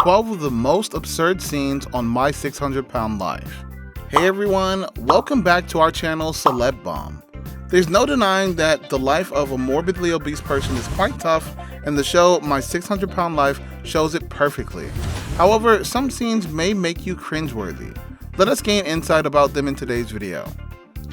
12 of the most absurd scenes on My 600 Pound Life. Hey everyone, welcome back to our channel Celeb Bomb. There's no denying that the life of a morbidly obese person is quite tough, and the show My 600 Pound Life shows it perfectly. However, some scenes may make you cringeworthy. Let us gain insight about them in today's video.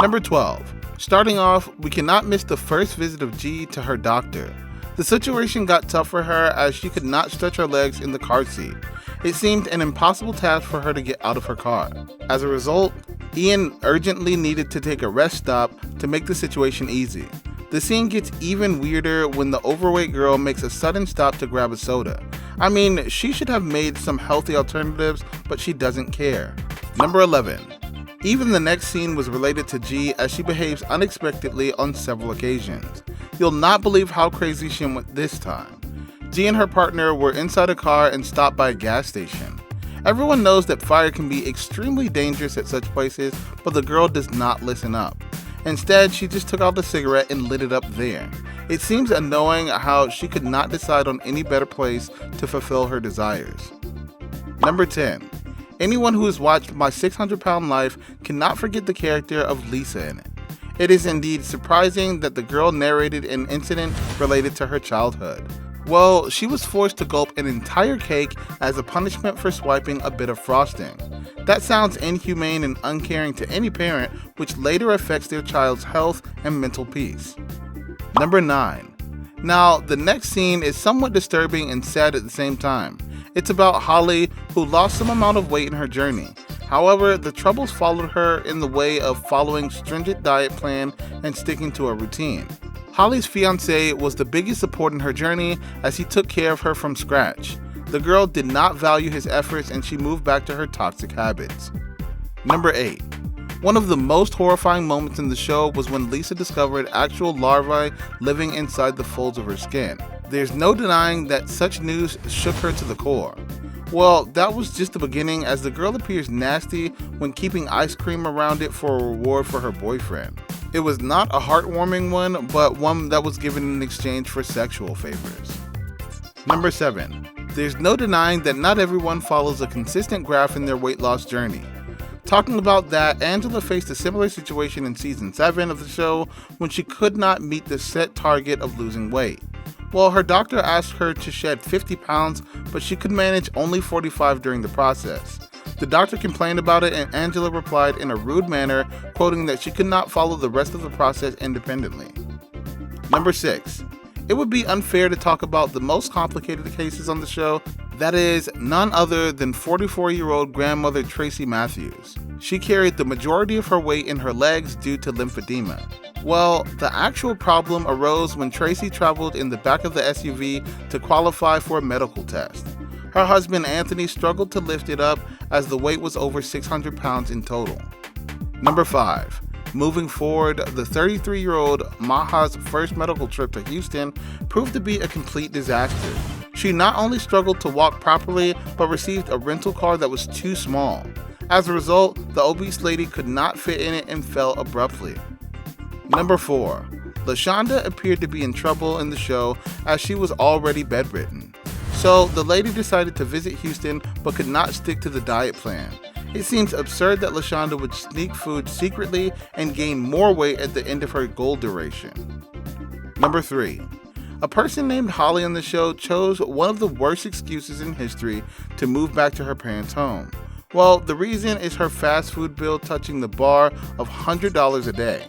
Number 12. Starting off, we cannot miss the first visit of G to her doctor. The situation got tough for her as she could not stretch her legs in the car seat. It seemed an impossible task for her to get out of her car. As a result, Ian urgently needed to take a rest stop to make the situation easy. The scene gets even weirder when the overweight girl makes a sudden stop to grab a soda. I mean, she should have made some healthy alternatives, but she doesn't care. Number 11. Even the next scene was related to G as she behaves unexpectedly on several occasions. You'll not believe how crazy she went this time. G and her partner were inside a car and stopped by a gas station. Everyone knows that fire can be extremely dangerous at such places, but the girl does not listen up. Instead, she just took out the cigarette and lit it up there. It seems annoying how she could not decide on any better place to fulfill her desires. Number 10. Anyone who has watched My 600 Pound Life cannot forget the character of Lisa in it. It is indeed surprising that the girl narrated an incident related to her childhood. Well, she was forced to gulp an entire cake as a punishment for swiping a bit of frosting. That sounds inhumane and uncaring to any parent, which later affects their child's health and mental peace. Number 9. Now, the next scene is somewhat disturbing and sad at the same time. It's about Holly, who lost some amount of weight in her journey. However, the troubles followed her in the way of following stringent diet plan and sticking to a routine. Holly's fiancé was the biggest support in her journey as he took care of her from scratch. The girl did not value his efforts and she moved back to her toxic habits. Number 8. One of the most horrifying moments in the show was when Lisa discovered actual larvae living inside the folds of her skin. There's no denying that such news shook her to the core. Well, that was just the beginning, as the girl appears nasty when keeping ice cream around it for a reward for her boyfriend. It was not a heartwarming one, but one that was given in exchange for sexual favors. Number 7. There's no denying that not everyone follows a consistent graph in their weight loss journey. Talking about that, Angela faced a similar situation in season 7 of the show when she could not meet the set target of losing weight. Well, her doctor asked her to shed 50 pounds, but she could manage only 45 during the process. The doctor complained about it and Angela replied in a rude manner, quoting that she could not follow the rest of the process independently. Number 6. It would be unfair to talk about the most complicated cases on the show. That is none other than 44-year-old grandmother Tracy Matthews. She carried the majority of her weight in her legs due to lymphedema. Well, the actual problem arose when Tracy traveled in the back of the SUV to qualify for a medical test. Her husband Anthony struggled to lift it up as the weight was over 600 pounds in total. Number 5. Moving forward, the 33-year-old Maha's first medical trip to Houston proved to be a complete disaster. She not only struggled to walk properly, but received a rental car that was too small. As a result, the obese lady could not fit in it and fell abruptly. Number 4. LaShonda appeared to be in trouble in the show as she was already bedridden. So the lady decided to visit Houston but could not stick to the diet plan. It seems absurd that LaShonda would sneak food secretly and gain more weight at the end of her goal duration. Number 3. A person named Holly on the show chose one of the worst excuses in history to move back to her parents' home. Well, the reason is her fast food bill touching the bar of $100 a day.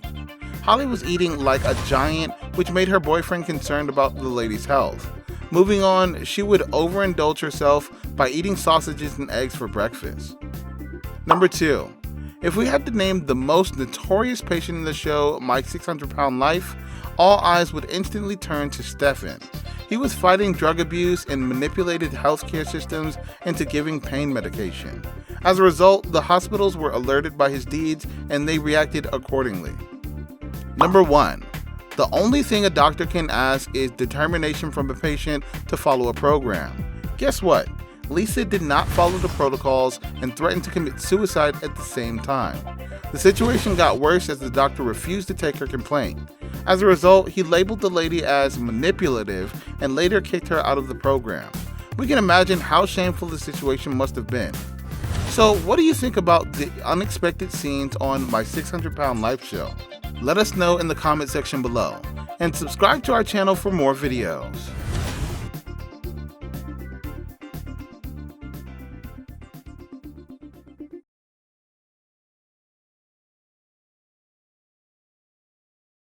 Holly was eating like a giant, which made her boyfriend concerned about the lady's health. Moving on, she would overindulge herself by eating sausages and eggs for breakfast. Number 2. If we had to name the most notorious patient in the show, My 600 Pound Life, all eyes would instantly turn to Stefan. He was fighting drug abuse and manipulated healthcare systems into giving pain medication. As a result, the hospitals were alerted by his deeds and they reacted accordingly. Number 1. The only thing a doctor can ask is determination from a patient to follow a program. Guess what? Lisa did not follow the protocols and threatened to commit suicide at the same time. The situation got worse as the doctor refused to take her complaint. As a result, he labeled the lady as manipulative and later kicked her out of the program. We can imagine how shameful the situation must have been. So what do you think about the unexpected scenes on My 600 Pound Life show? Let us know in the comment section below, and subscribe to our channel for more videos.